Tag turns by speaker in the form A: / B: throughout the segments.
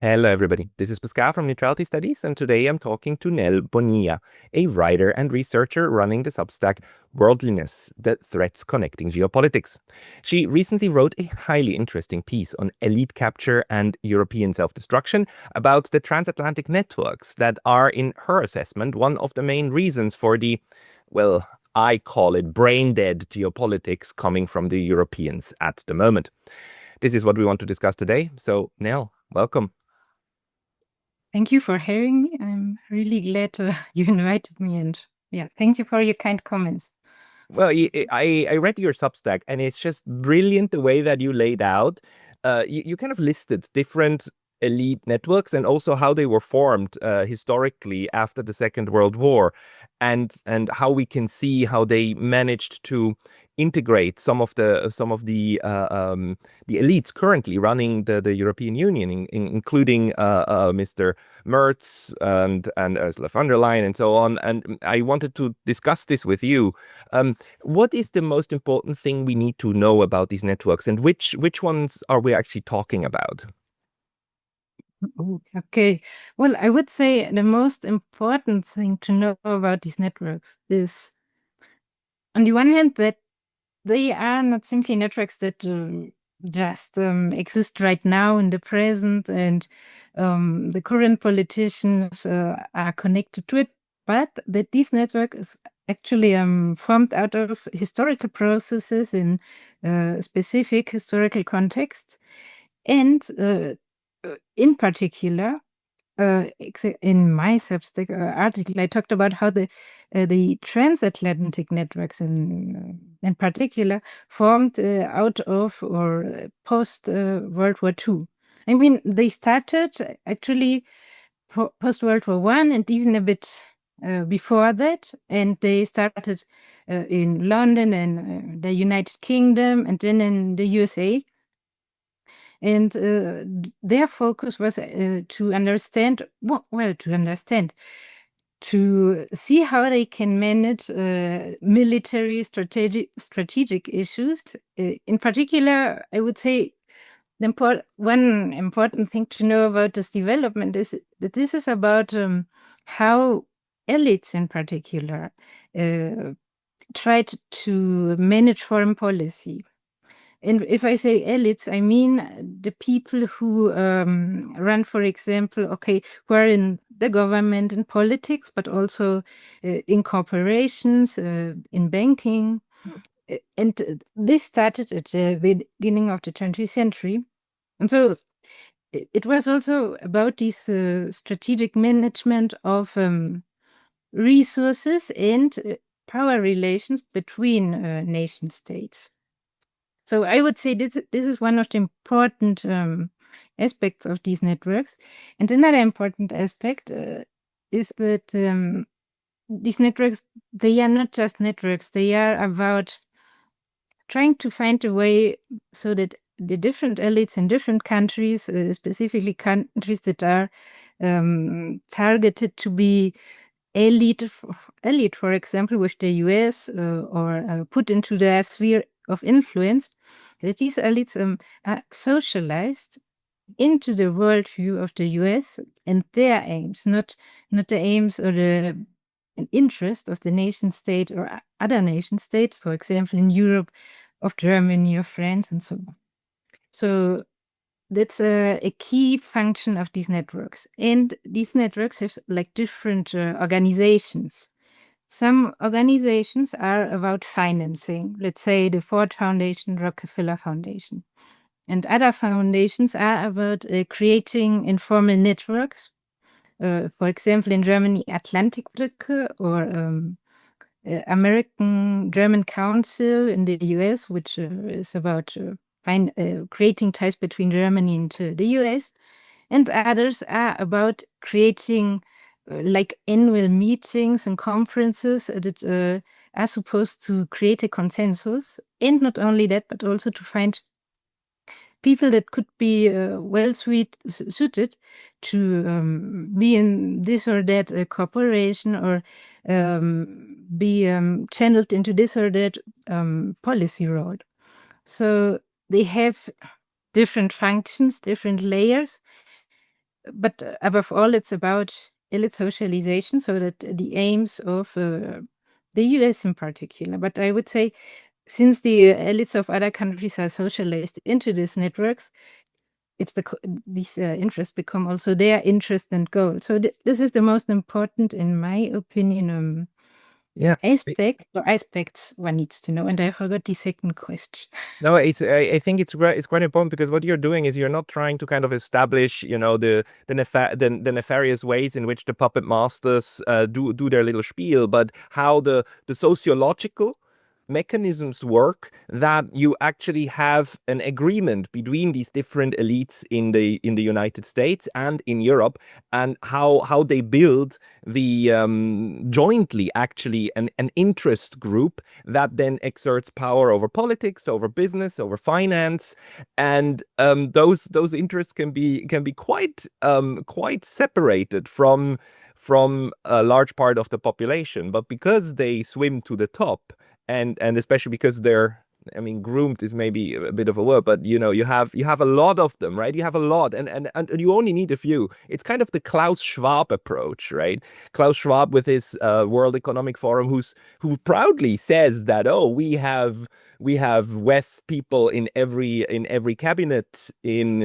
A: Hello, everybody. This is Pascal from Neutrality Studies, and today I'm talking to Nel Bonilla, a writer and researcher running the Substack Worldliness, the Threads Connecting Geopolitics. She recently wrote a highly interesting piece on elite capture and European self-destruction about the transatlantic networks that are, in her assessment, one of the main reasons for the, well, I call it brain-dead geopolitics coming from the Europeans at the moment. This is what we want to discuss today. So, Nel, welcome.
B: Thank you for having me. I'm really glad you invited me, and thank you for your kind comments.
A: Well, I read your Substack, and it's just brilliant the way that you laid out. You kind of listed different elite networks and also how they were formed historically after the Second World War, and how we can see how they managed to integrate some of the elites currently running the European Union, including Mr. Merz and Ursula von der Leyen and so on. And I wanted to discuss this with you. What is the most important thing we need to know about these networks, and which ones are we actually talking about?
B: Okay, well, I would say the most important thing to know about these networks is, on the one hand, that they are not simply networks that just exist right now in the present, and the current politicians are connected to it, but that this network is actually formed out of historical processes in specific historical contexts. And in particular, in my Substack article, I talked about how the transatlantic networks in particular formed out of or post World War II. I mean, they started actually post World War I and even a bit before that, and they started in London and the United Kingdom and then in the USA. And their focus was to understand, to see how they can manage military strategic issues. In particular, I would say one important thing to know about this development is that this is about how elites in particular tried to manage foreign policy. And if I say elites, I mean the people who run, for example, who are in the government, in politics, but also in corporations, in banking. And this started at the beginning of the 20th century. And so it was also about this strategic management of resources and power relations between nation states. So I would say this is one of the important aspects of these networks. And another important aspect is that these networks, they are not just networks. They are about trying to find a way so that the different elites in different countries, specifically countries that are targeted to be elite, for example, with the US or put into their sphere of influence, that these elites are socialized into the worldview of the US and their aims, not the aims or the interest of the nation state or other nation states, for example, in Europe, of Germany, of France, and so on. So that's a key function of these networks. And these networks have like different organizations. Some organizations are about financing, let's say the Ford Foundation, Rockefeller Foundation. And other foundations are about creating informal networks. For example, in Germany, Atlantikbrücke, or American-German Council in the US, which is about creating ties between Germany and the US. And others are about creating like annual meetings and conferences that are supposed to create a consensus. And not only that, but also to find people that could be well suited to be in this or that corporation, or be channeled into this or that policy role. So they have different functions, different layers. but above all, it's about elite socialization, so that the aims of the US in particular. But I would say, since the elites of other countries are socialized into these networks, these interests become also their interest and goal. So this is the most important, in my opinion, aspects one needs to know. And I forgot the second question.
A: No, I think it's quite important, because what you're doing is you're not trying to kind of establish, the nefarious ways in which the puppet masters do their little spiel, but how the sociological mechanisms work, that you actually have an agreement between these different elites in the United States and in Europe, and how they build the jointly actually an interest group that then exerts power over politics, over business, over finance, and those interests can be quite separated from a large part of the population. But because they swim to the top, and especially because they're, I mean, groomed is maybe a bit of a word, but you have a lot of them, right? You have a lot, and you only need a few. It's kind of the Klaus Schwab approach, right? Klaus Schwab with his World Economic Forum, who proudly says that, oh, we have West people in every cabinet in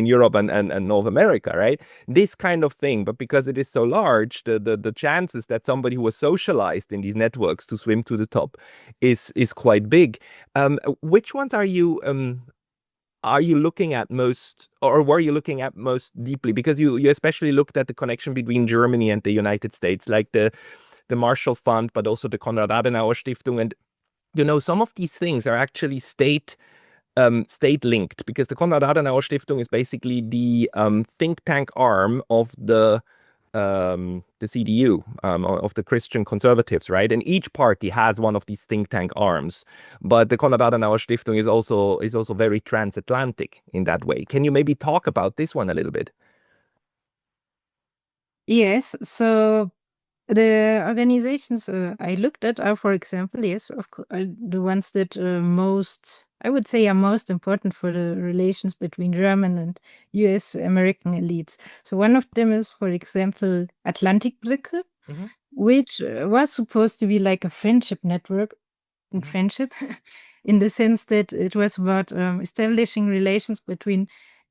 A: Europe and North America, right? This kind of thing. But because it is so large, the chances that somebody who was socialized in these networks to swim to the top is quite big. Which ones are you looking at most, or were you looking at most deeply? Because you especially looked at the connection between Germany and the United States, like the Marshall Fund, but also the Konrad Adenauer Stiftung. And some of these things are actually state linked, because the Konrad Adenauer Stiftung is basically the think tank arm of the CDU, of the Christian conservatives, right? And each party has one of these think tank arms. But the Konrad Adenauer Stiftung is also very transatlantic in that way. Can you maybe talk about this one a little bit?
B: Yes. So the organizations I looked at are, for example, yes, of course, the ones that I would say, are most important for the relations between German and US American elites. So one of them is, for example, Atlantikbrücke, which was supposed to be like a friendship network in friendship, in the sense that it was about establishing relations between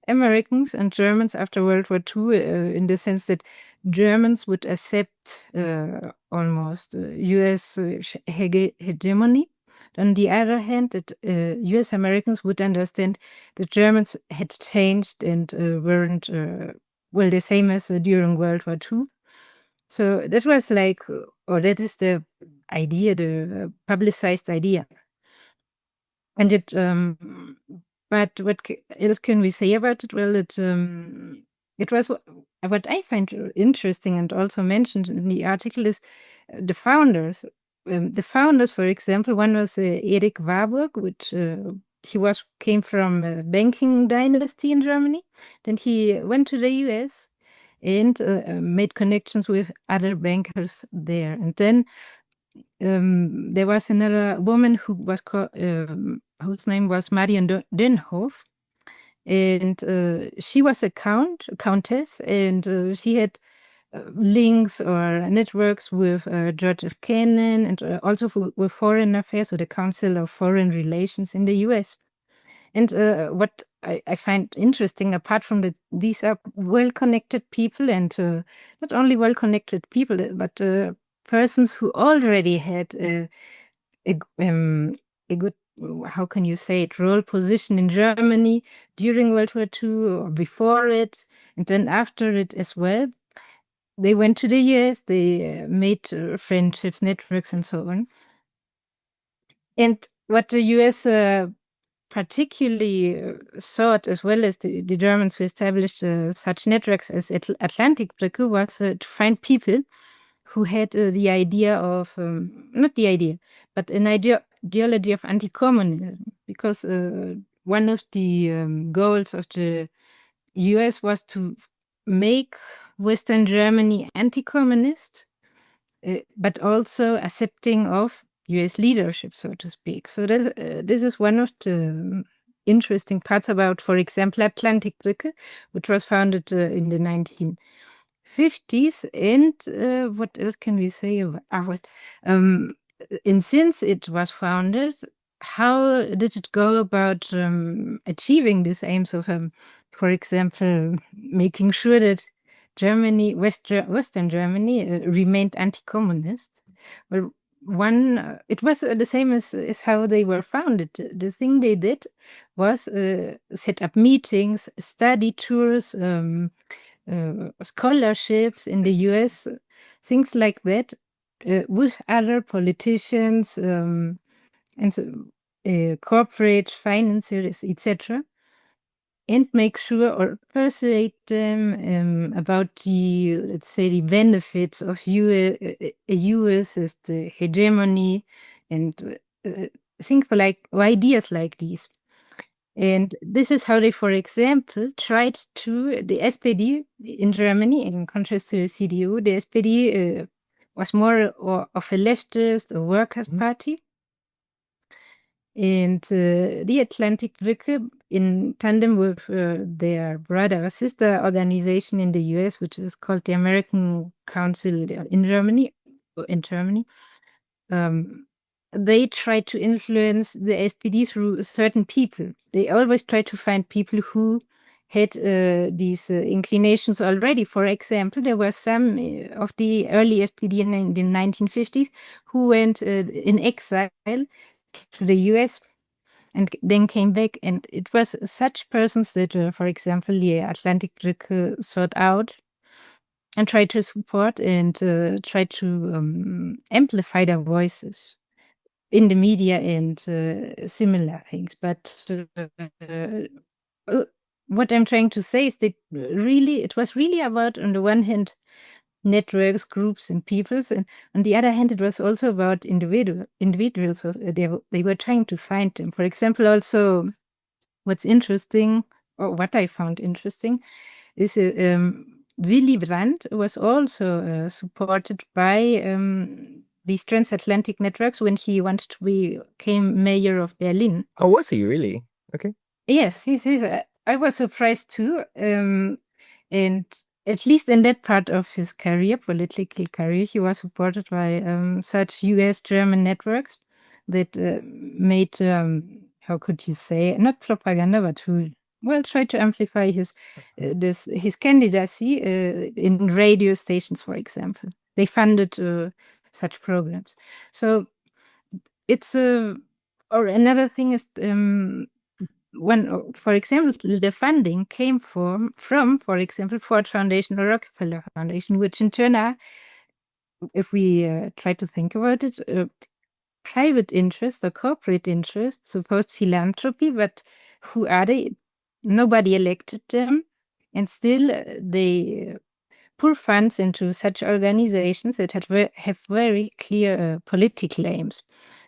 B: Americans and Germans after World War II, in the sense that Germans would accept almost US hegemony. On the other hand, that US Americans would understand that Germans had changed and weren't the same as during World War II. So that was that is the idea, the publicized idea. And but what else can we say about it? Well, it was what I find interesting, and also mentioned in the article, is the founders. The founders, for example, one was Erich Warburg, which came from a banking dynasty in Germany. Then he went to the US and made connections with other bankers there. And then there was another woman who was whose name was Marion Denhof, and she was a countess, and she had links or networks with George F. Kennan, and also with Foreign Affairs, or the Council of Foreign Relations in the US. And what I find interesting, apart from that, these are well-connected people, and not only well-connected people, but persons who already had a good, how can you say it, role position in Germany during World War II, or before it, and then after it as well. They went to the US, they made friendships, networks, and so on. And what the US particularly sought, as well as the Germans who established such networks as Atlantikbrücke, was to find people who had the idea of, not the idea, but an ideology of anti-communism, because one of the goals of the US was to make Western Germany anti-communist, but also accepting of US leadership, so to speak. So this is one of the interesting parts about, for example, Atlantic Brücke, which was founded in the 1950s. And what else can we say about and since it was founded, how did it go about achieving these aims of, for example, making sure that Germany, Western Germany, remained anti-communist? Well, it was the same as how they were founded. The thing they did was set up meetings, study tours, scholarships in the US, things like that, with other politicians and corporate financiers, etc., and make sure or persuade them about the, let's say, the benefits of US as the hegemony and things like ideas like these. And this is how they, for example, tried to, the SPD in Germany, in contrast to the CDU, the SPD was more of a leftist or workers' party. And the Atlantic Brücke, in tandem with their brother or sister organization in the US, which is called the American Council in Germany, they try to influence the SPD through certain people. They always try to find people who had these inclinations already. For example, there were some of the early SPD in the 1950s who went in exile to the US and then came back. And it was such persons that, for example, the Atlantic Brücke sought out and tried to support and tried to amplify their voices in the media and similar things. But what I'm trying to say is that it was really about, on the one hand, networks, groups, and peoples, and on the other hand, it was also about individuals. So they were trying to find them. For example, also, what's interesting, or what I found interesting, is Willy Brandt was also supported by these transatlantic networks when he wanted to become mayor of Berlin.
A: Oh, was he really? Okay.
B: Yes, I was surprised too. And at least in that part of his career, political career, he was supported by such US-German networks that made, how could you say, not propaganda, but who, well, tried to amplify his candidacy in radio stations, for example. They funded such programs. So it's or another thing is for example, the funding came from, for example, Ford Foundation or Rockefeller Foundation, which in turn are, if we try to think about it, private interest or corporate interest, supposed philanthropy, but who are they? Nobody elected them, and still they pour funds into such organizations that have very clear political aims.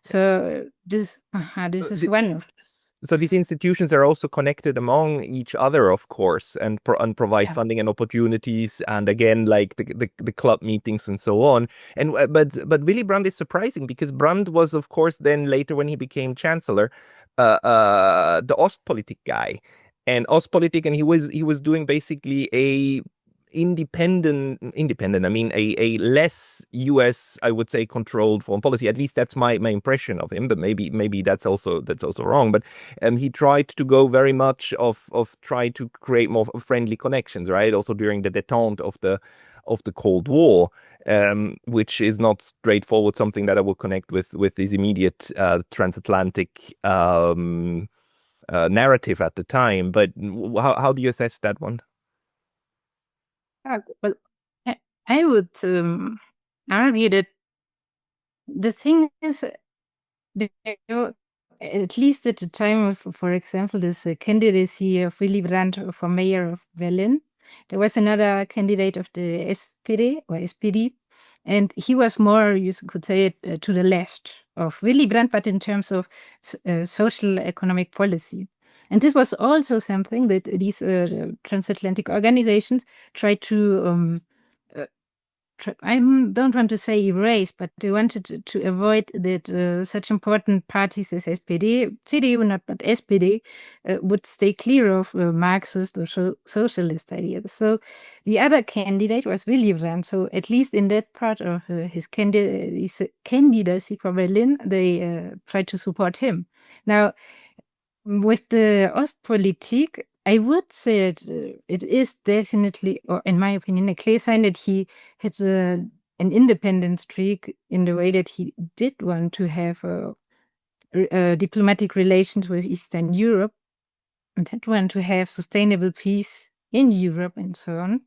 B: So this is one of this.
A: So these institutions are also connected among each other, of course, and provide funding and opportunities, and again, like the club meetings and so on. And but Willy Brandt is surprising because Brandt was, of course, then later when he became chancellor, the Ostpolitik guy, and Ostpolitik, and he was doing basically a independent, I mean, a less US, I would say, controlled foreign policy. At least that's my impression of him, but maybe that's also wrong. But he tried to go very much of try to create more friendly connections, right? Also during the détente of the Cold War, which is not straightforward, something that I will connect with this immediate transatlantic narrative at the time. But how do you assess that one?
B: Well, I would argue that the thing is, at least at the time of, for example, this candidacy of Willy Brandt for mayor of Berlin, there was another candidate of the SPD, and he was more, you could say, to the left of Willy Brandt, but in terms of social economic policy. And this was also something that these transatlantic organizations tried to I don't want to say erase, but they wanted to avoid that such important parties as SPD, CDU not, but SPD would stay clear of Marxist or socialist ideas. So the other candidate was Willy Brandt. So at least in that part of his candidacy for Berlin, they tried to support him. Now, with the Ostpolitik, I would say that it is definitely, or in my opinion, a clear sign that he had an independent streak in the way that he did want to have diplomatic relations with Eastern Europe and had want to have sustainable peace in Europe and so on.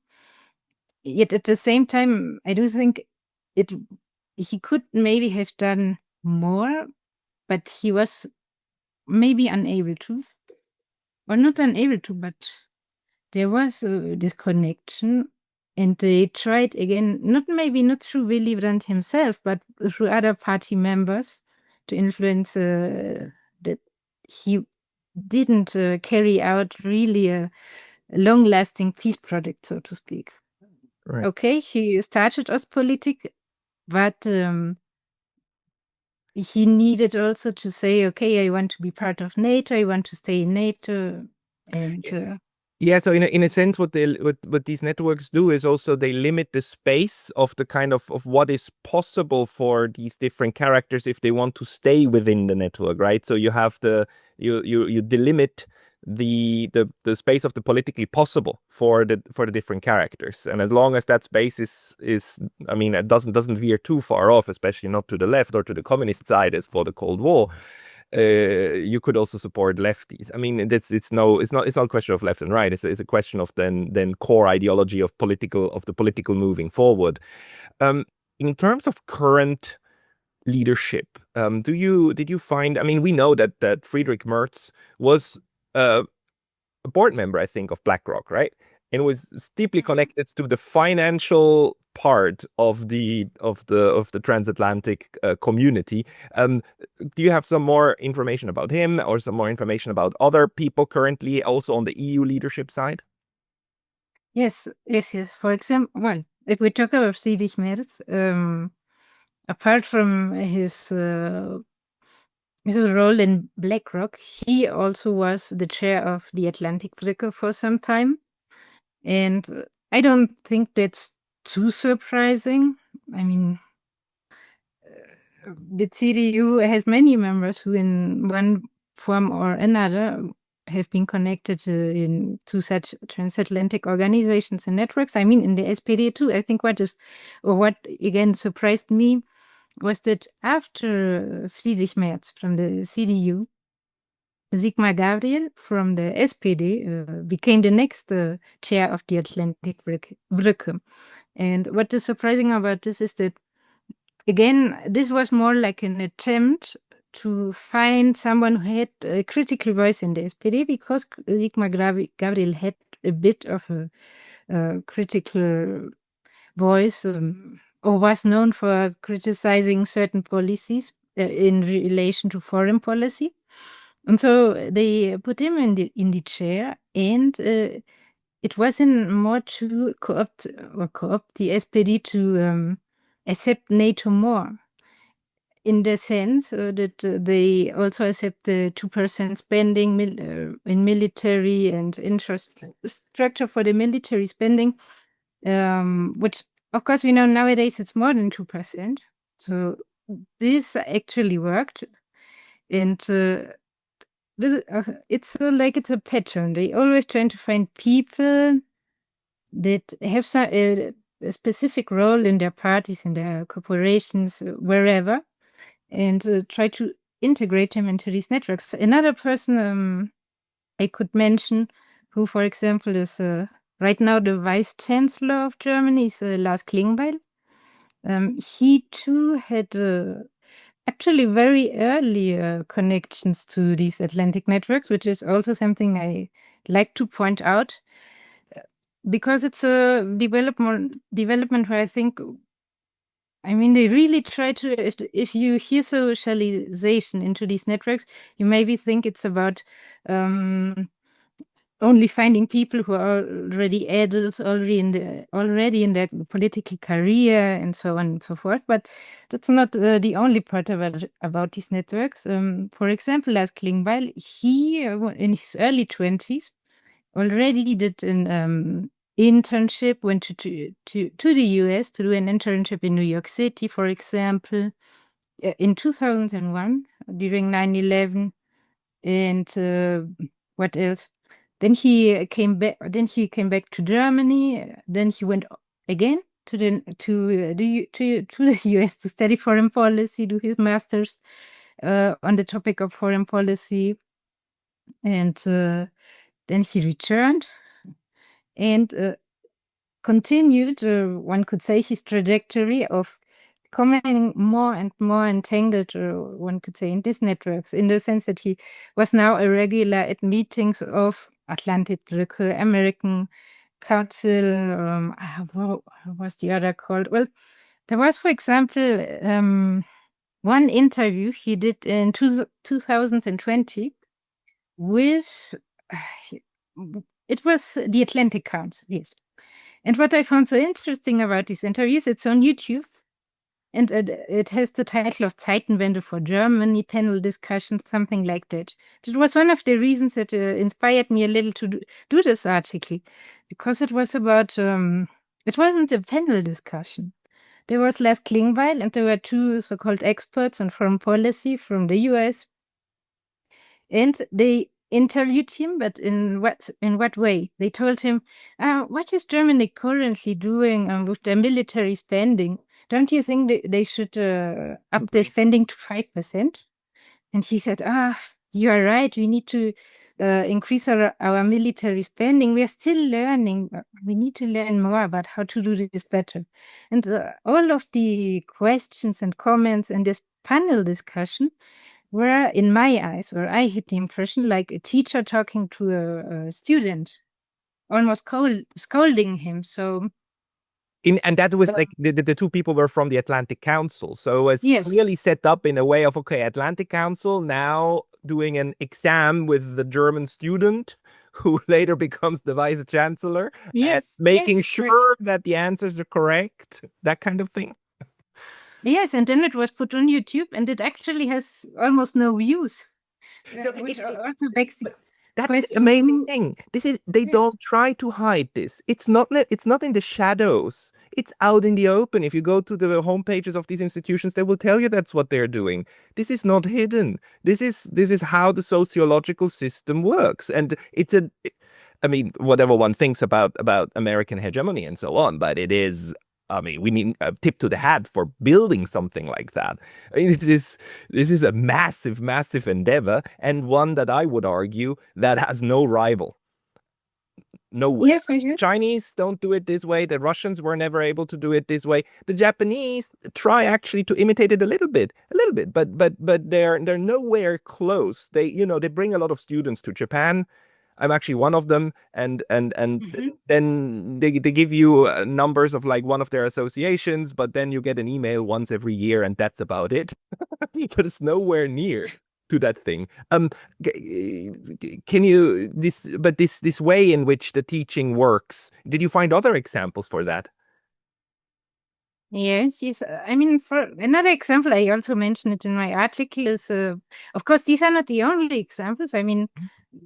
B: Yet at the same time, I do think he could maybe have done more, but he was maybe unable to. Or not unable to, but there was this connection, and they tried again, not through Willy Brandt himself, but through other party members to influence that he didn't carry out really a long-lasting peace project, so to speak.
A: Right.
B: Okay, he started Ostpolitik, but he needed also to say, okay, I want to be part of NATO, I want to stay in NATO, and
A: yeah, so in a sense, what these networks do is also they limit the space of the kind of what is possible for these different characters if they want to stay within the network, right? So you have you delimit the space of the politically possible for the different characters, and as long as that space is I mean, it doesn't veer too far off, especially not to the left or to the communist side as for the Cold War. You could also support lefties. I mean, it's not a question of left and right. It's a question of then core ideology of the political moving forward. In terms of current leadership, did you find? I mean, we know that Friedrich Merz was a board member, I think, of BlackRock, right? And was deeply connected to the financial part of the transatlantic community. Do you have some more information about him, or some more information about other people currently also on the EU leadership side?
B: Yes. For example, well, if we talk about Friedrich Merz, apart from his role in BlackRock, he also was the chair of the Atlantic Brücke for some time. And I don't think that's too surprising. I mean, the CDU has many members who, in one form or another, have been connected to such transatlantic organizations and networks. I mean, in the SPD too. I think what again surprised me was that after Friedrich Merz from the CDU, Sigmar Gabriel from the SPD became the next chair of the Atlantic Brücke. And what is surprising about this is that, again, this was more like an attempt to find someone who had a critical voice in the SPD, because Sigmar Gabriel had a bit of a critical voice, or was known for criticizing certain policies in relation to foreign policy. And so they put him in the chair, and it wasn't more to co-opt the SPD to accept NATO more, in the sense that they also accept the 2% spending in military and infrastructure for the military spending, which of course we know nowadays it's more than 2%. So this actually worked, and it's like it's a pattern. They always trying to find people that have a specific role in their parties, in their corporations, wherever, and try to integrate them into these networks. Another person I could mention, who, for example, is right now the Vice Chancellor of Germany, is Lars Klingbeil. He too had actually very early connections to these Atlantic networks, which is also something I like to point out, because it's a development where I think, I mean, they really try to, if you hear socialization into these networks, you maybe think it's about only finding people who are already adults, already in their political career, and so on and so forth. But that's not the only part about these networks. For example, Lars Klingbeil, he in his early 20s already did an internship, went to the US to do an internship in New York City, for example, in 2001 during 9/11, and what else? Then he came back. Then he came back to Germany. Then he went again to the US to study foreign policy, do his masters on the topic of foreign policy, and then he returned and continued. One could say his trajectory of becoming more and more entangled, one could say, in these networks, in the sense that he was now a regular at meetings of Atlantic American Council. What was the other called? Well, there was, for example, one interview he did in 2020 with, it was the Atlantic Council, yes. And what I found so interesting about these interviews, it's on YouTube. And it has the title of Zeitenwende for Germany, panel discussion, something like that. It was one of the reasons that inspired me a little to do this article, because it was about, it wasn't a panel discussion. There was Lars Klingbeil, and there were two so-called experts on foreign policy from the US. And they interviewed him, but in what way? They told him, what is Germany currently doing with their military spending? Don't you think they should up their spending to 5%? And he said, you are right. We need to increase our military spending. We are still learning. We need to learn more about how to do this better. And all of the questions and comments in this panel discussion were, in my eyes, or I had the impression, like a teacher talking to a student, almost scolding him. So,
A: and that was like the two people were from the Atlantic Council. So it was clearly set up in a way of, okay, Atlantic Council now doing an exam with the German student who later becomes the vice chancellor, and making sure that the answers are correct, that kind of thing.
B: Yes, and then it was put on YouTube, and it actually has almost no views. Which also makes
A: that's the amazing thing. They don't try to hide this. It's not in the shadows. It's out in the open. If you go to the homepages of these institutions, they will tell you that's what they're doing. This is not hidden. This is how the sociological system works. And I mean, whatever one thinks about American hegemony and so on, but it is, I mean, we need a tip to the hat for building something like that. I mean, this is a massive, massive endeavor, and one that I would argue that has no rival. No way.
B: Yes,
A: Chinese don't do it this way. The Russians were never able to do it this way. The Japanese try actually to imitate it a little bit, but they're nowhere close. They bring a lot of students to Japan. I'm actually one of them, and then they give you numbers of like one of their associations, but then you get an email once every year, and that's about it. But it's nowhere near to that thing. Can you this way in which the teaching works? Did you find other examples for that?
B: Yes. I mean, for another example, I also mentioned it in my article, is, of course, these are not the only examples. I mean,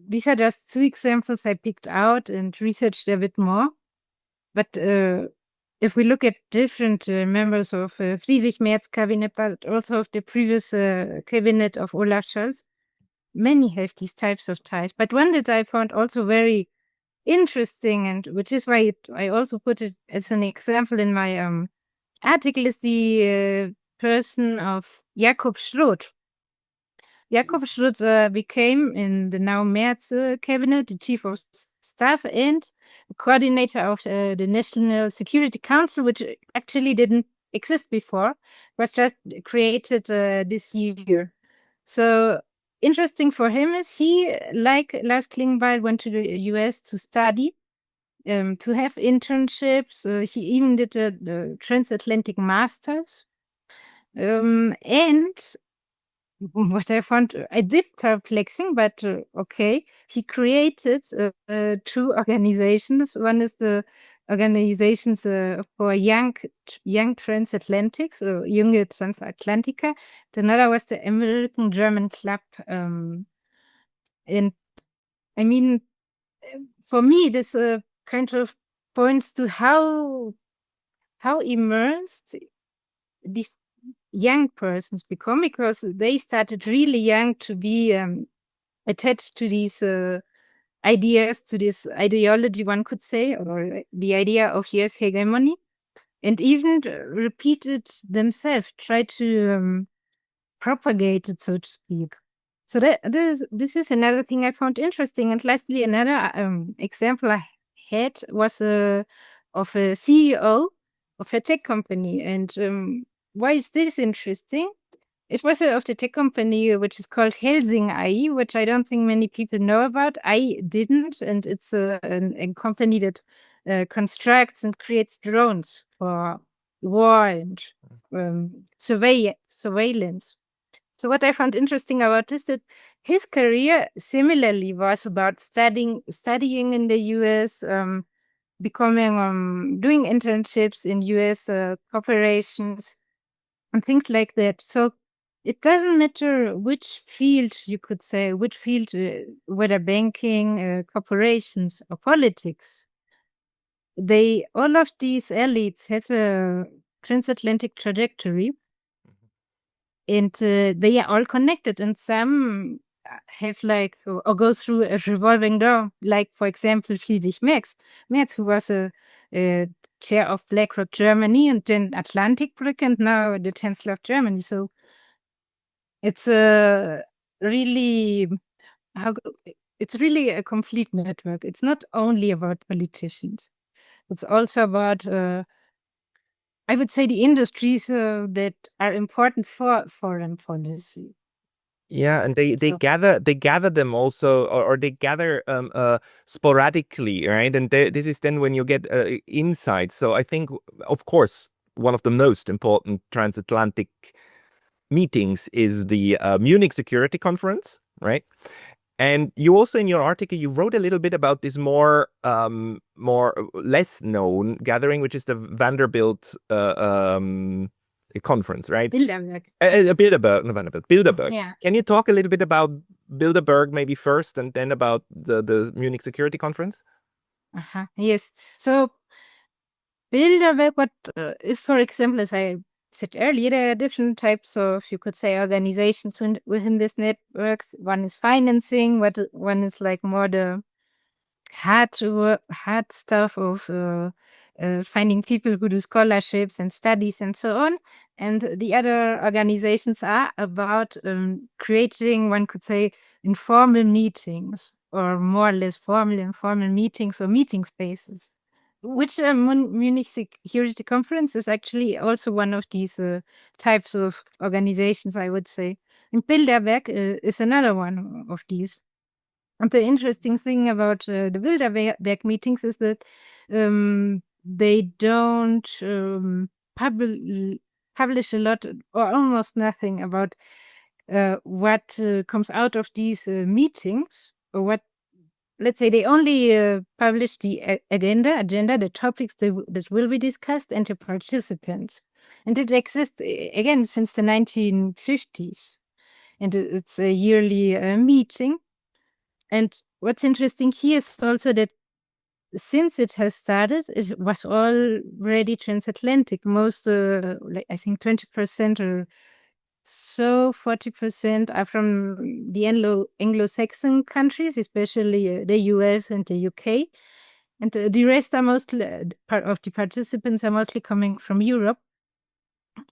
B: these are just two examples I picked out and researched a bit more. But if we look at different members of Friedrich Merz cabinet, but also of the previous cabinet of Olaf Scholz, many have these types of ties. But one that I found also very interesting, and which is why I also put it as an example in my article, is the person of Jakob Schröd. Jakob Schröd became, in the now Merz cabinet, the chief of staff and coordinator of the National Security Council, which actually didn't exist before, was just created this year. So interesting for him is he, like Lars Klingbeil, went to the US to study, to have internships. He even did the transatlantic masters. And what I found a bit perplexing, but okay. He created two organizations. One is the organizations for young transatlantic, so junge Transatlantiker. Another was the American German Club. And I mean, for me, this kind of points to how immersed these young persons become, because they started really young to be attached to these ideas, to this ideology, one could say, or the idea of US hegemony, and even repeated themselves, tried to propagate it, so to speak. So this is another thing I found interesting. And lastly, another example I had was of a CEO of a tech company. And why is this interesting? It was of the tech company which is called Helsing AI, which I don't think many people know about. I didn't, and it's a company that constructs and creates drones for war and surveillance. So what I found interesting about this, that his career similarly was about studying in the US, doing internships in US corporations and things like that. So it doesn't matter which field, you could say, which field, whether banking, corporations, or politics. All of these elites have a transatlantic trajectory, and they are all connected, and some have or go through a revolving door, like, for example, Friedrich Merz, who was a chair of BlackRock Germany and then Atlantic Brick, and now the Chancellor of Germany. So it's really it's really a complete network. It's not only about politicians. It's also about I would say the industries that are important for foreign policy.
A: Yeah, and they gather them also, or they gather sporadically, right? And this is then when you get insights. So I think, of course, one of the most important transatlantic meetings is the Munich Security Conference, right? And you also, in your article, you wrote a little bit about this more less known gathering, which is the Vanderbilt conference, right?
B: Bilderberg.
A: Bilderberg.
B: Yeah.
A: Can you talk a little bit about Bilderberg maybe first, and then about the Munich Security Conference?
B: Yes. So Bilderberg, what is, for example, as I said earlier, there are different types of, you could say, organizations within these networks. One is financing, one is like more the hard stuff of finding people who do scholarships and studies and so on. And the other organizations are about creating, one could say, informal meetings, or more or less informal meetings or meeting spaces. Which Munich Security Conference is actually also one of these types of organizations, I would say. And Bilderberg is another one of these. And the interesting thing about the Bilderberg meetings is that they don't publish a lot or almost nothing about what comes out of these meetings, or what, let's say, they only publish the agenda, the topics that will be discussed, and the participants. And it exists again since the 1950s, and it's a yearly meeting. And what's interesting here is also that since it has started, it was already transatlantic. Most, I think 20% or so, 40% are from the Anglo-Saxon countries, especially the US and the UK. And the rest are mostly, part of the participants are mostly coming from Europe.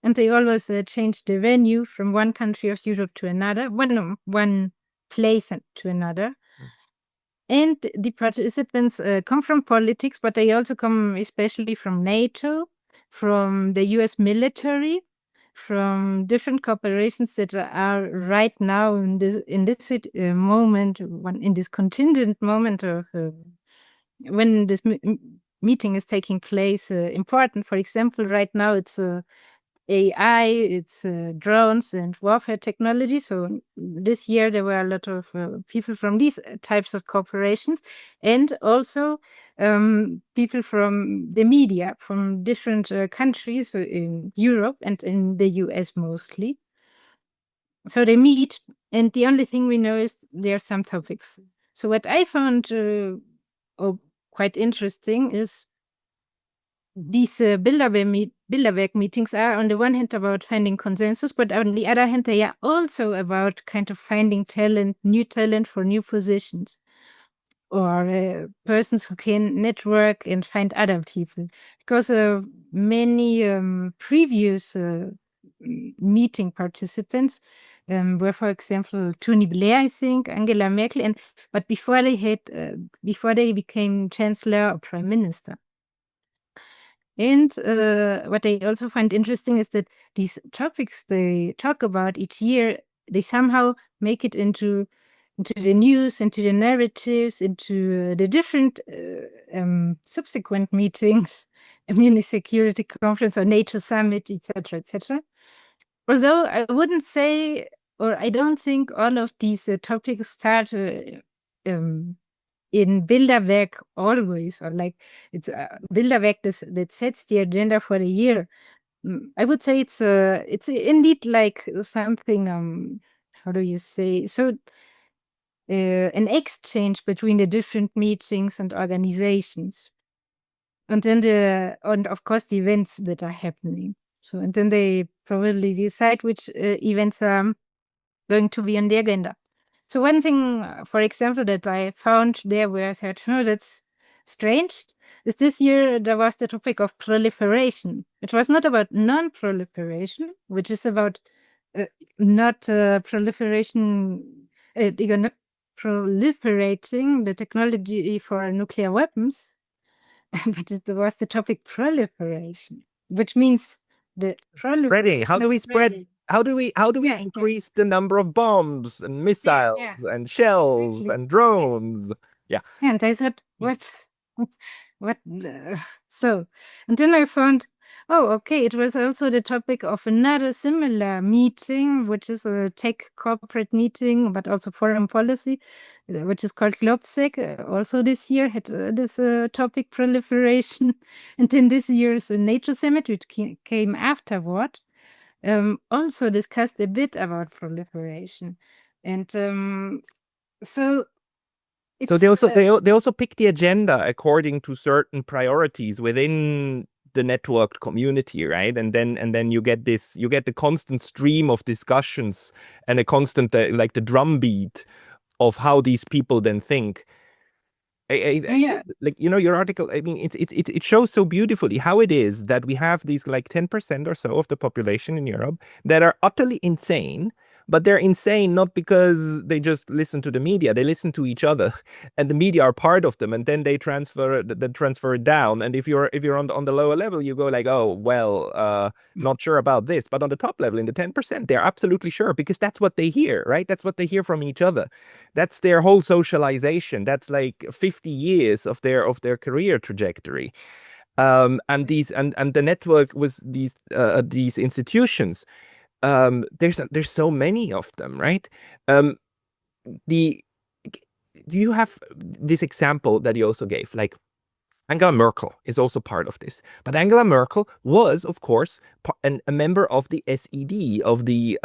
B: And they always change the venue from one country of Europe to another, one place to another. And the participants come from politics, but they also come especially from NATO, from the US military, from different corporations that are right now in this moment, in this contingent moment of when this meeting is taking place, important. For example, right now it's AI, it's drones and warfare technology. So this year there were a lot of people from these types of corporations, and also people from the media from different countries in Europe and in the US mostly. So they meet, and the only thing we know is there are some topics. So what I found quite interesting is these Bilderberg meetings are on the one hand about finding consensus, but on the other hand, they are also about kind of finding talent, new talent for new positions, or persons who can network and find other people. Because many previous meeting participants were, for example, Tony Blair, I think, Angela Merkel, but before they became chancellor or prime minister. And what I also find interesting is that these topics they talk about each year, they somehow make it into the news, into the narratives, into the different subsequent meetings, a Munich Security Conference or NATO Summit, etc., etc. Although I wouldn't say, or I don't think all of these topics start in Bilderberg always, or like it's Bilderberg that sets the agenda for the year. I would say it's indeed like something. How do you say? So an exchange between the different meetings and organizations, and then and of course the events that are happening. So and then they probably decide which events are going to be on the agenda. So one thing, for example, that I found there where I thought, oh, that's strange, is this year there was the topic of proliferation. It was not about non-proliferation, which is about not proliferation, you're not proliferating the technology for nuclear weapons, but it was the topic proliferation, which means the
A: Spreading. How do we spread?
B: spreading.
A: How do we
B: Yeah.
A: increase the number of bombs and missiles and shells
B: Exactly.
A: and drones? Yeah.
B: And I thought, what? So, and then I found, oh, okay, it was also the topic of another similar meeting, which is a tech corporate meeting, but also foreign policy, which is called GlobSec. Also this year had this topic proliferation. And then this year's NATO Summit, which came afterward, also discussed a bit about proliferation. And so
A: So they also pick the agenda according to certain priorities within the networked community, right? And then you get the constant stream of discussions and a constant like the drumbeat of how these people then think. Like your article, I mean, it shows so beautifully how it is that we have these like 10% or so of the population in Europe that are utterly insane, but they're insane not because they just listen to the media, they listen to each other, and the media are part of them, and then they transfer it down. And if you're on the lower level, you go like, oh well, not sure about this, but on the top level, in the 10%, they're absolutely sure because that's what they hear, right? That's what they hear from each other. That's their whole socialization. That's like 50 years of their career trajectory. And the network was these institutions. There's so many of them, right? Do you have this example that you also gave, like Angela Merkel is also part of this, but Angela Merkel was, of course, a member of the SED, of the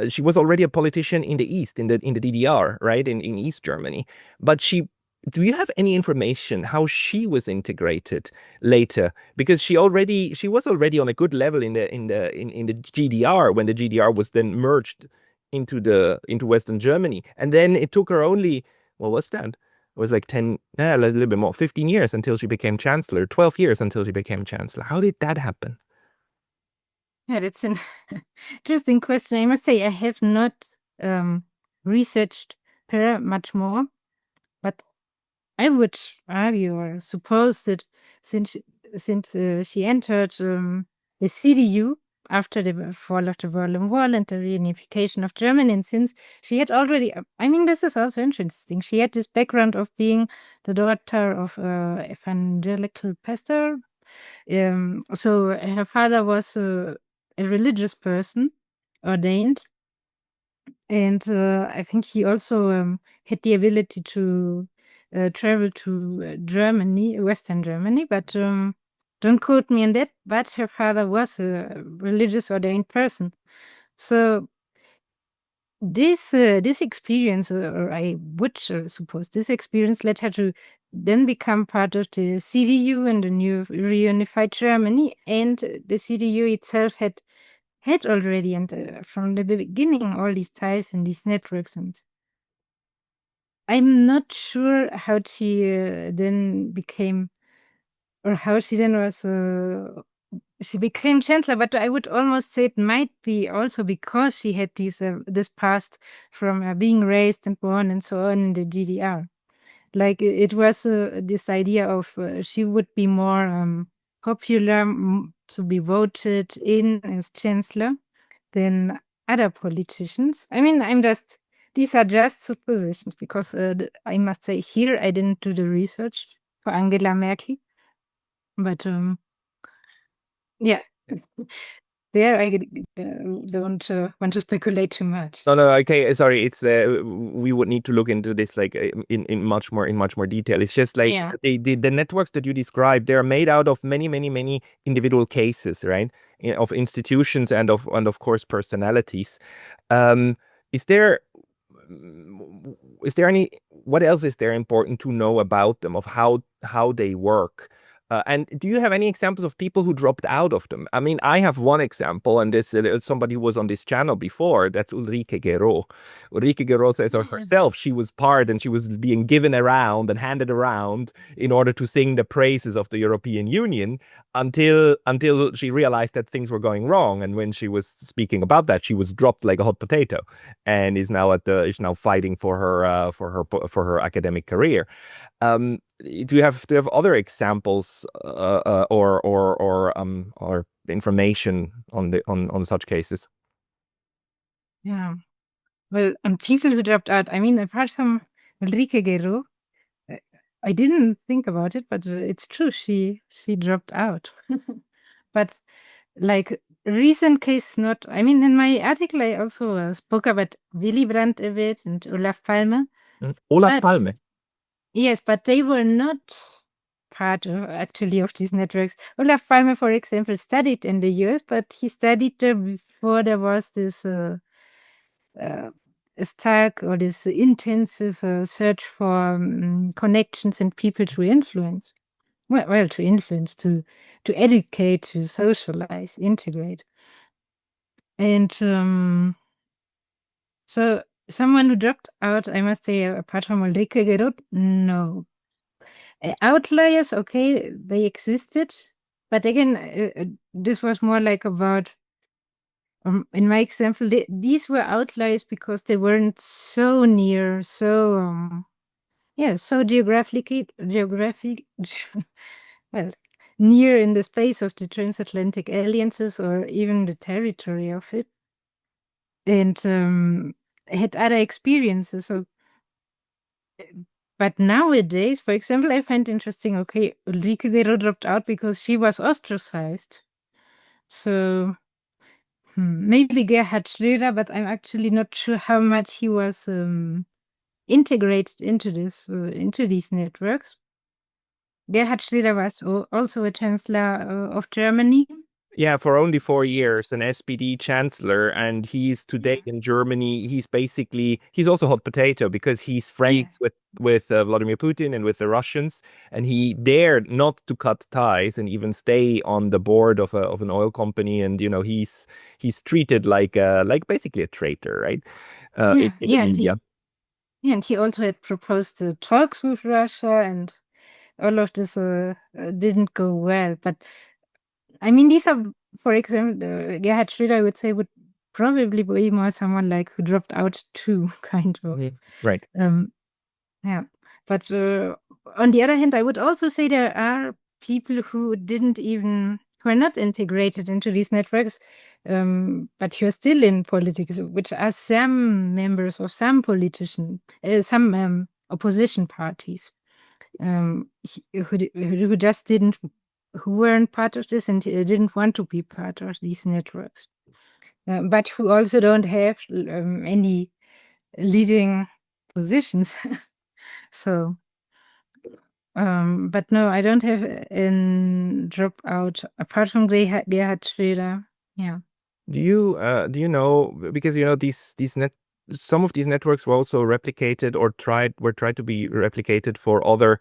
A: she was already a politician in the East, in the DDR, right, in East Germany. But do you have any information how she was integrated later? Because she was already on a good level in the GDR when the GDR was then merged into Western Germany, and then it took her only, what was that? It was like a little bit more, 15 years until she became chancellor, 12 years until she became chancellor. How did that happen?
B: Yeah, that's an interesting question. I must say I have not researched her much more, but I would argue or suppose that since she entered the CDU after the fall of the Berlin Wall and the reunification of Germany, and since she had already, I mean, this is also interesting. She had this background of being the daughter of evangelical pastor. So her father was a religious person, ordained. And I think he also had the ability to travel to Germany, Western Germany, but don't quote me on that. But her father was a religious ordained person. So this experience, or I would suppose this experience led her to then become part of the CDU and the new reunified Germany. And the CDU itself had already, and from the beginning, all these ties and these networks. And I'm not sure how she then became, or how she then was. She became chancellor, but I would almost say it might be also because she had this past from being raised and born and so on in the GDR. Like it was this idea of she would be more popular to be voted in as chancellor than other politicians. I mean, these are just suppositions because I must say here I didn't do the research for Angela Merkel, but yeah. There, I don't want to speculate too much.
A: No, okay, sorry. It's we would need to look into this like in much more detail. It's just like the networks that you described, they're made out of many individual cases, right? Of institutions and of course personalities. Is there any, what else is there important to know about them, of how they work? And do you have any examples of people who dropped out of them? I mean, I have one example, and this somebody who was on this channel before. That's Ulrike Gero. Ulrike Gero says of herself, she was part and she was being given around and handed around in order to sing the praises of the European Union until she realized that things were going wrong. And when she was speaking about that, she was dropped like a hot potato, and is now fighting for her academic career. Do you have other examples or information on such cases?
B: Yeah, well, and people who dropped out. I mean, apart from Ulrike Gero, I didn't think about it, but it's true. She dropped out. But like recent case, not. I mean, in my article, I also spoke about Willy Brandt a bit and Olaf Palme.
A: Olaf Palme.
B: Yes, but they were not part actually of these networks. Olaf Palme, for example, studied in the US, but he studied there before there was this stark or this intensive search for connections and people to influence. Well, to influence, to educate, to socialize, integrate. And so someone who dropped out, I must say, apart from Ulrike Gero, no. Outliers, okay, they existed, but again, this was more like about, in my example, these were outliers because they weren't so near, so geographic, well, near in the space of the transatlantic alliances or even the territory of it, and had other experiences. So, but nowadays, for example, I find interesting, okay, Ulrike Gero dropped out because she was ostracized. So maybe Gerhard Schröder, but I'm actually not sure how much he was integrated into these networks. Gerhard Schröder was also a chancellor of Germany.
A: Yeah, for only 4 years, an SPD chancellor, and he's today in Germany. He's also hot potato because he's friends with Vladimir Putin and with the Russians, and he dared not to cut ties and even stay on the board of an oil company. And he's treated like basically a traitor, right? In the media.
B: And he also had proposed talks with Russia, and all of this didn't go well. But I mean, these are, for example, Gerhard Schröder, I would say, would probably be more someone like who dropped out too, kind of.
A: Right.
B: Yeah. But on the other hand, I would also say there are people who are not integrated into these networks, but who are still in politics, which are some members of some some opposition parties, who just didn't who weren't part of this and didn't want to be part of these networks, but who also don't have any leading positions. So, but no, I don't have a dropout apart from Gerhard Schröder. Yeah.
A: Do you know, because some of these networks were also replicated or tried to be replicated for other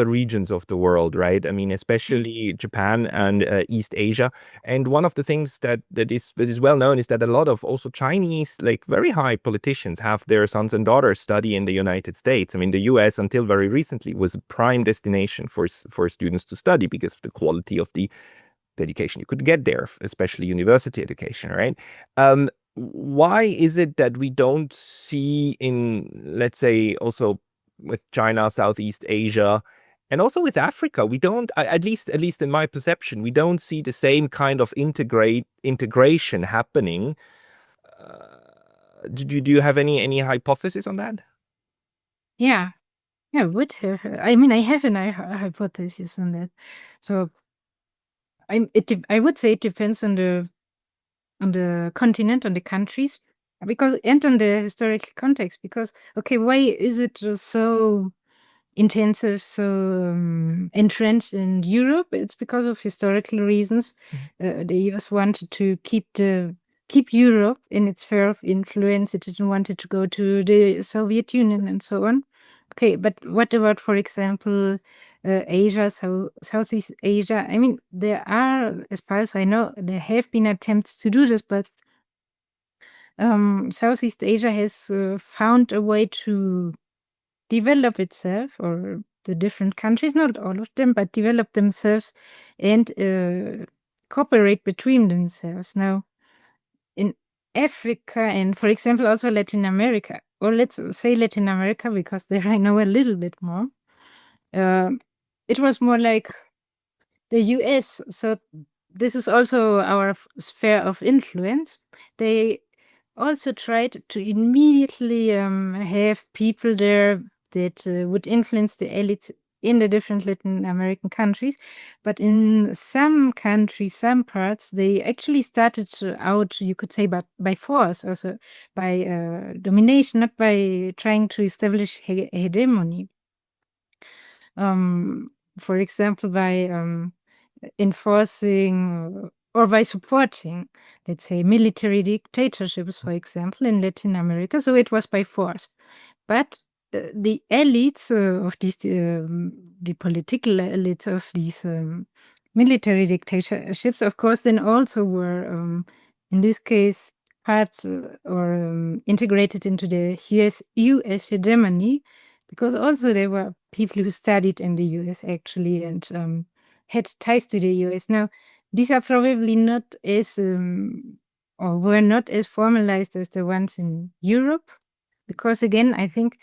A: regions of the world, right? I mean, especially Japan and East Asia. And one of the things that is well known is that a lot of also Chinese, like very high politicians, have their sons and daughters study in the United States. I mean, the U.S. until very recently was a prime destination for students to study because of the quality of the education you could get there, especially university education, right? Why is it that we don't see in, let's say, also with China, Southeast Asia, and also with Africa, we don't, at least in my perception, we don't see the same kind of integration happening. Do you have any hypothesis on that?
B: Yeah. Yeah, would have. I mean, I have a hypothesis on that. So I would say it depends on the continent, on the countries, because and on the historical context. Because okay, why is it just so intensive, so entrenched in Europe? It's because of historical reasons. The US wanted to keep Europe in its sphere of influence. It didn't want it to go to the Soviet Union and so on. Okay, but what about, for example, Asia, Southeast Asia? I mean, there are, as far as I know, there have been attempts to do this, but Southeast Asia has found a way to develop itself, or the different countries, not all of them, but develop themselves and cooperate between themselves. Now, in Africa and, for example, also Latin America, or let's say Latin America, because there I know a little bit more. It was more like the US. So this is also our sphere of influence. They also tried to immediately have people there that would influence the elites in the different Latin American countries. But in some countries, some parts, they actually started out, you could say, but by force, also by domination, not by trying to establish hegemony. For example, by enforcing or by supporting, let's say, military dictatorships, for example, in Latin America. So it was by force. But the elites of these, the political elites of these military dictatorships, of course, then also were, in this case, parts or integrated into the US hegemony, because also there were people who studied in the US actually and had ties to the US. Now, these are probably not as or were not as formalized as the ones in Europe, because again, I think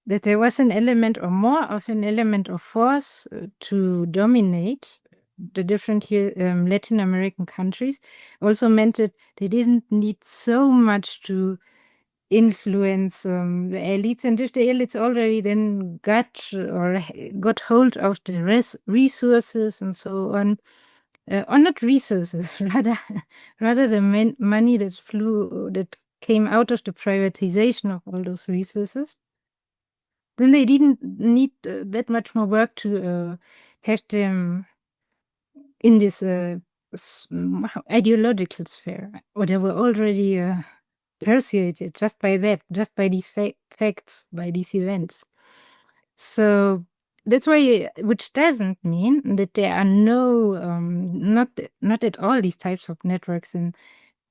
B: that there was an element or more of an element of force to dominate the different Latin American countries. Also meant that they didn't need so much to influence the elites, and if the elites already then got hold of the resources and so on, or not resources, rather the money that came out of the privatization of all those resources, then they didn't need that much more work to have them in this ideological sphere, or they were already persuaded just by that, just by these facts, by these events. So that's why, which doesn't mean that there are not at all these types of networks in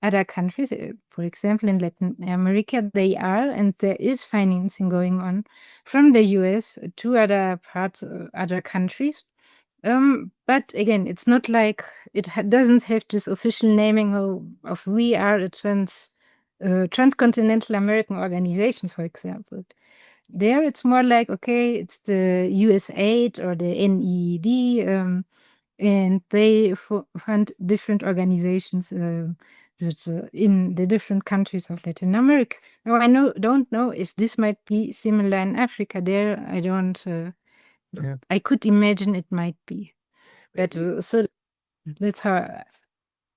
B: other countries. For example, in Latin America, they are, and there is financing going on from the US to other parts, other countries. But again, it's not like it doesn't have this official naming of we are a transcontinental American organizations, for example. There, it's more like, okay, it's the USAID or the NED, and they fund different organizations in the different countries of Latin America. Now, I don't know if this might be similar in Africa. There, I don't.
A: Yeah.
B: I could imagine it might be. But so that's how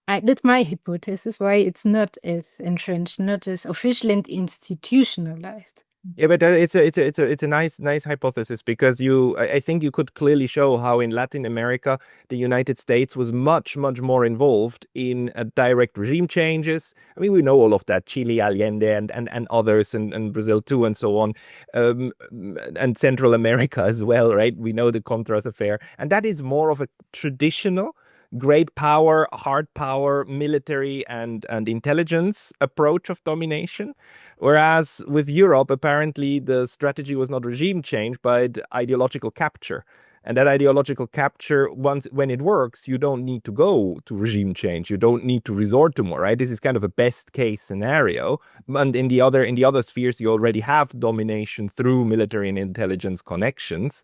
B: that's my hypothesis why it's not as entrenched, not as official and institutionalized.
A: Yeah, but it's a nice hypothesis because I think you could clearly show how in Latin America the United States was much more involved in direct regime changes. I mean, we know all of that, Chile, Allende, and others, and Brazil too, and so on, and Central America as well, right? We know the Contras affair, and that is more of a traditional great power, hard power, military and intelligence approach of domination. Whereas with Europe, apparently the strategy was not regime change, but ideological capture. And that ideological capture, when it works, you don't need to go to regime change. You don't need to resort to more, right? This is kind of a best case scenario. And in the other spheres, you already have domination through military and intelligence connections.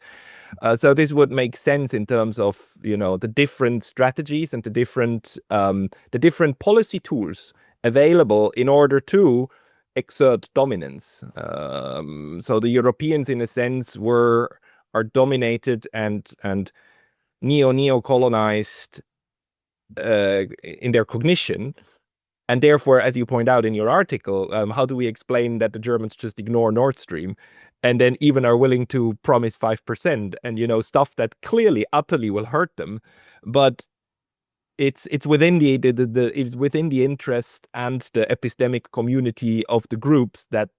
A: So this would make sense in terms of, the different strategies and the different policy tools available in order to exert dominance. So the Europeans, in a sense, are dominated and neo-colonized in their cognition. And therefore, as you point out in your article, how do we explain that the Germans just ignore Nord Stream and then even are willing to promise 5% and, stuff that clearly, utterly will hurt them? But it's within it's within the interest and the epistemic community of the groups that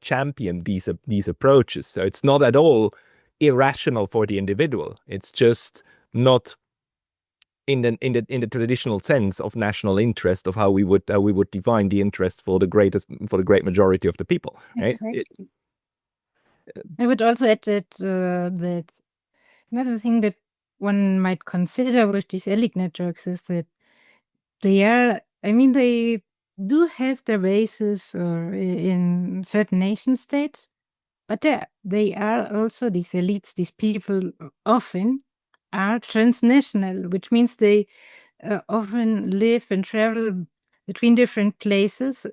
A: champion these approaches. So it's not at all irrational for the individual. It's just not in the traditional sense of national interest of how we would define the interest for the great majority of the people, right?
B: Exactly. I would also add that another thing that one might consider with these elite networks is that they do have their bases in certain nation states, but they are also, these elites, these people often are transnational, which means they often live and travel between different places.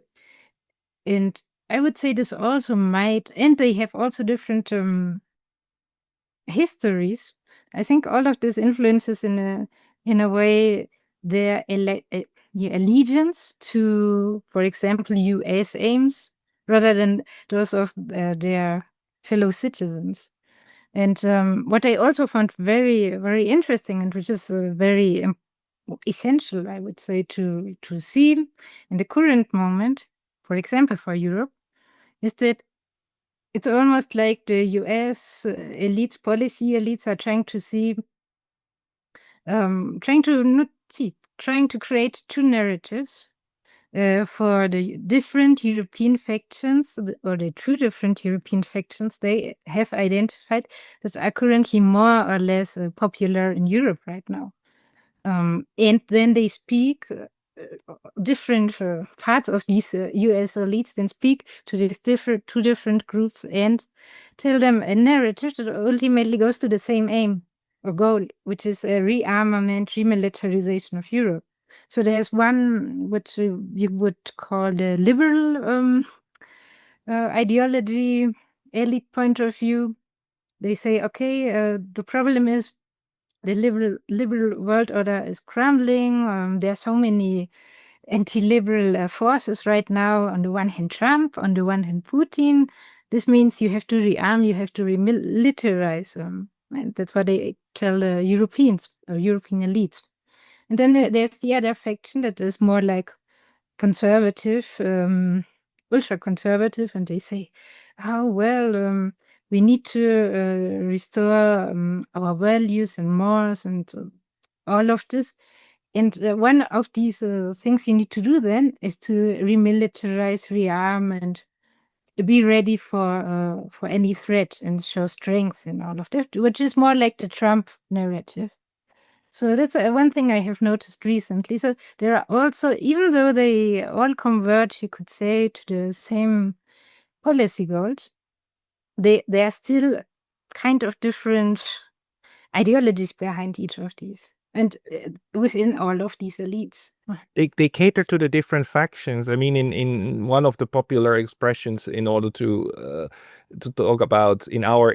B: And I would say this also and they have also different histories. I think all of this influences in a way their allegiance to, for example, US aims rather than those of their fellow citizens. And what I also found very, very interesting, and which is very essential, I would say, to see in the current moment, for example, for Europe, is that it's almost like the US elites are trying to create two narratives for the different European factions, or the two different European factions they have identified that are currently more or less popular in Europe right now. And then they speak, different parts of these US elites then speak to these two different groups and tell them a narrative that ultimately goes to the same aim or goal, which is a rearmament, remilitarization of Europe. So there's one which you would call the liberal ideology, elite point of view. They say, okay, the problem is the liberal world order is crumbling. There are so many anti-liberal forces right now. On the one hand, Trump. On the one hand, Putin. This means you have to rearm, you have to remilitarize. And that's what they tell Europeans or European elites. And then there's the other faction that is more like conservative, ultra-conservative, and they say, oh, well, we need to restore our values and morals and all of this. And one of these things you need to do then is to remilitarize, rearm, and be ready for any threat and show strength in all of that, which is more like the Trump narrative. So that's one thing I have noticed recently. So there are also, even though they all converge, you could say, to the same policy goals, they are still kind of different ideologies behind each of these. and within all of these elites.
A: They cater to the different factions. I mean, in one of the popular expressions in order to talk about in our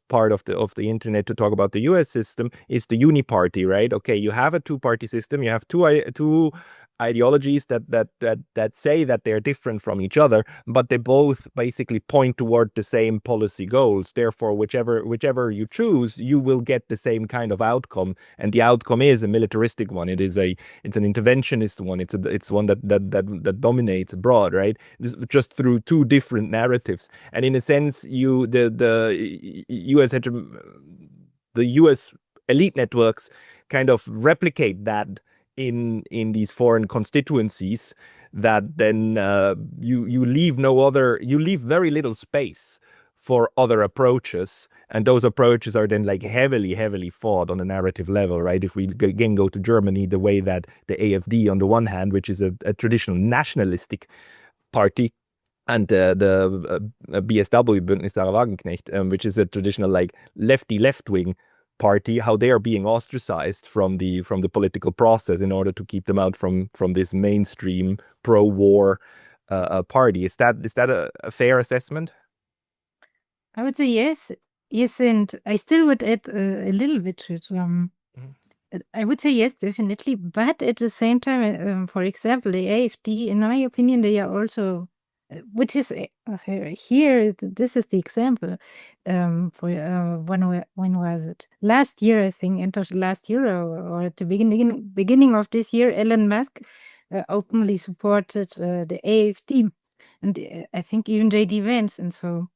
A: part of the internet to talk about the U.S. system is the uniparty, right? Okay, you have a two-party system. You have two ideologies that say that they're different from each other, but they both basically point toward the same policy goals. Therefore, whichever you choose, you will get the same kind of outcome, and the outcome is a militaristic one. It's an interventionist one. It's one that dominates abroad, right? Just through two different narratives, and in a sense, the U.S. elite networks kind of replicate that in these foreign constituencies, that then you leave very little space for other approaches, and those approaches are then like heavily fought on a narrative level, right? If we again go to Germany, the way that the AfD on the one hand, which is a traditional nationalistic party, and the BSW, Bündnis Sarah Wagenknecht, which is a traditional like left-wing party, how they are being ostracized from the political process in order to keep them out from this mainstream pro-war party. Is that a fair assessment?
B: I would say yes, and I still would add a little bit to it. I would say yes, definitely, but at the same time, for example, the AfD, in my opinion, they are also, which is here. This is the example. For when was it? Last year, I think, end of last year or at the beginning of this year, Elon Musk openly supported the AfD, and I think even JD Vance, and so.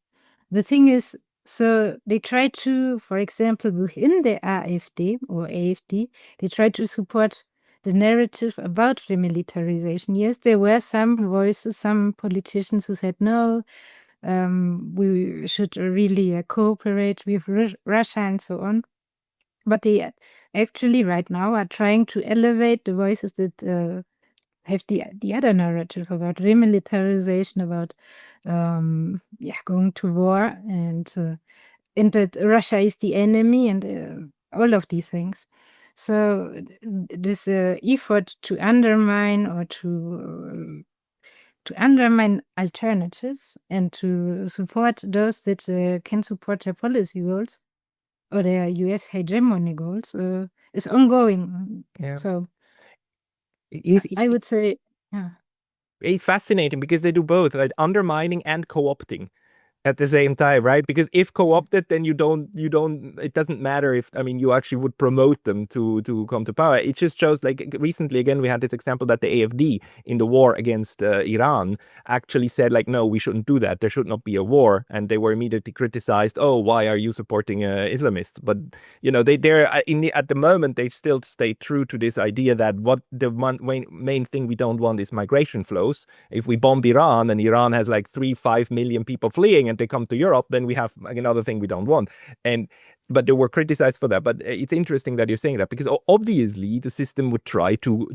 B: The thing is, so they try to, for example, within the AfD or AfD, they try to support the narrative about remilitarization. Yes, there were some voices, some politicians who said, no, we should really cooperate with Russia and so on. But they actually right now are trying to elevate the voices that have the other narrative about remilitarization, about going to war, and that Russia is the enemy, and all of these things. So this effort to undermine or to undermine alternatives and to support those that can support their policy goals or their US hegemony goals is ongoing.
A: Yeah.
B: So
A: It's
B: I would say, yeah.
A: It's fascinating because they do both, like undermining and co-opting at the same time, right? Because if co-opted, then you don't, it doesn't matter if, I mean, you actually would promote them to come to power. It just shows, like recently, again, we had this example that the AfD in the war against Iran actually said, like, no, we shouldn't do that. There should not be a war. And they were immediately criticized. Oh, why are you supporting Islamists? But, you know, at the moment, they still stay true to this idea that what the main thing we don't want is migration flows. If we bomb Iran and Iran has like 5 million people fleeing and they come to Europe, then we have another thing we don't want. But they were criticized for that. But it's interesting that you're saying that, because obviously the system would try to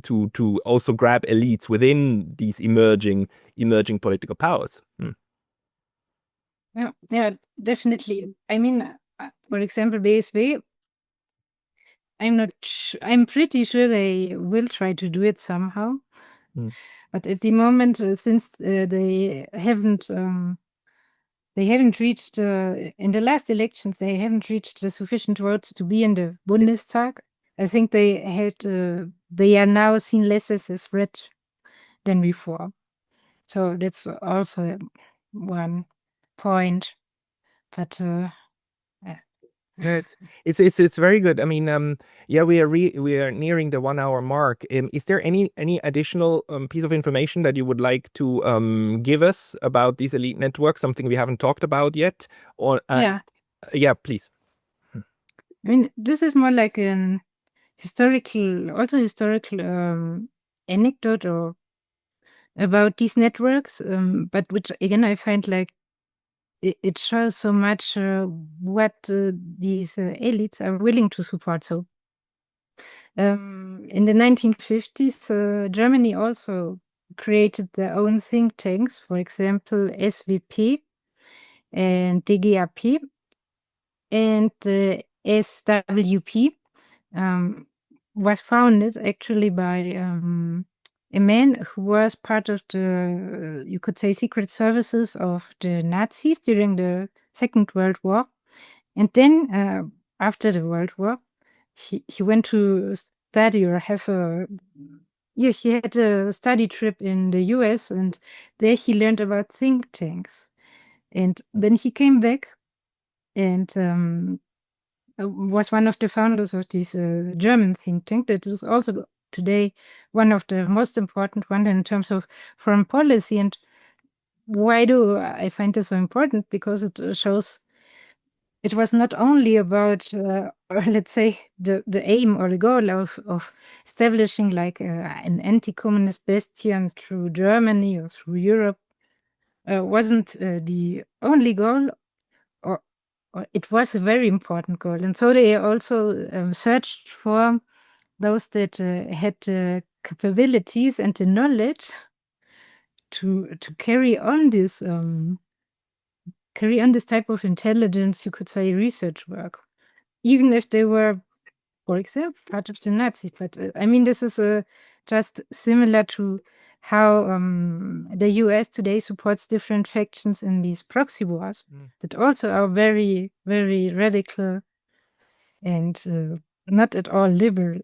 A: also grab elites within these emerging political powers.
B: Yeah, definitely. I mean, for example, BSW, I'm pretty sure they will try to do it somehow. But at the moment, since they haven't reached in the last elections, they haven't reached the sufficient votes to be in the Bundestag. I think they are now seen less as a threat than before. So that's also one point. But
A: Good. It's very good. I mean, yeah, we are nearing the 1 hour mark. Is there any additional piece of information that you would like to give us about these elite networks? Something we haven't talked about yet? Or yeah, please.
B: I mean, this is more like an historical anecdote or about these networks, but which again I find like it shows so much what these elites are willing to support. So in the 1950s, Germany also created their own think tanks, for example, SWP and DGAP and SWP. was founded actually by a man who was part of the, you could say, secret services of the Nazis during the Second World War. And then after the World War, he went to study or have a, yeah, he had a study trip in the US, and there he learned about think tanks. And then he came back and was one of the founders of this German think tank that is also today one of the most important ones in terms of foreign policy. And why do I find this so important? Because it shows it was not only about, or let's say, the aim or the goal of establishing like an anti-communist bastion through Germany or through Europe, wasn't the only goal, or it was a very important goal. And so they also searched for those that had capabilities and the knowledge to carry on this type of intelligence, you could say, research work, even if they were, for example, part of the Nazis. But I mean, this is just similar to how the US today supports different factions in these proxy wars that also are very, very radical and not at all liberal.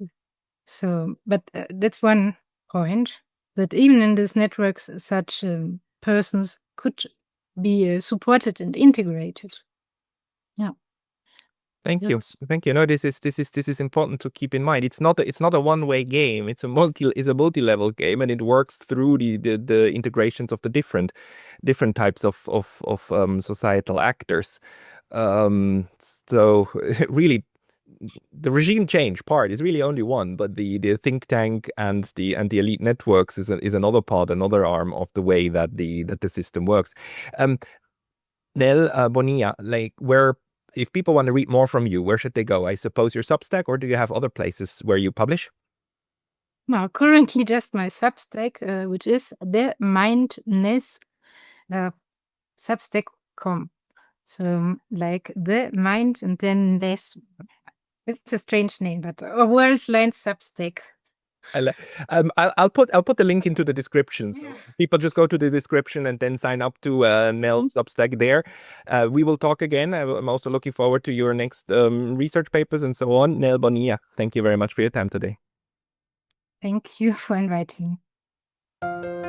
B: So, but that's one point, that even in these networks, such persons could be supported and integrated. Yeah.
A: Thank you. No, this is important to keep in mind. It's not a one-way game. It's a multi-level game, and it works through the integrations of the different types of societal actors. So really, the regime change part is really only one, but the think tank and the elite networks is another part, another arm of the way that the system works. Nel Bonilla, like, if people want to read more from you, where should they go? I suppose your Substack, or do you have other places where you publish?
B: Well, currently just my Substack, which is the mindness Substack.com. So like the mind and then ness. It's a strange name, but a Worldliness Substack.
A: I'll put the link into the description, so people just go to the description and then sign up to Nel's Substack there. We will talk again. I'm also looking forward to your next research papers and so on. Nel Bonilla, thank you very much for your time today.
B: Thank you for inviting me.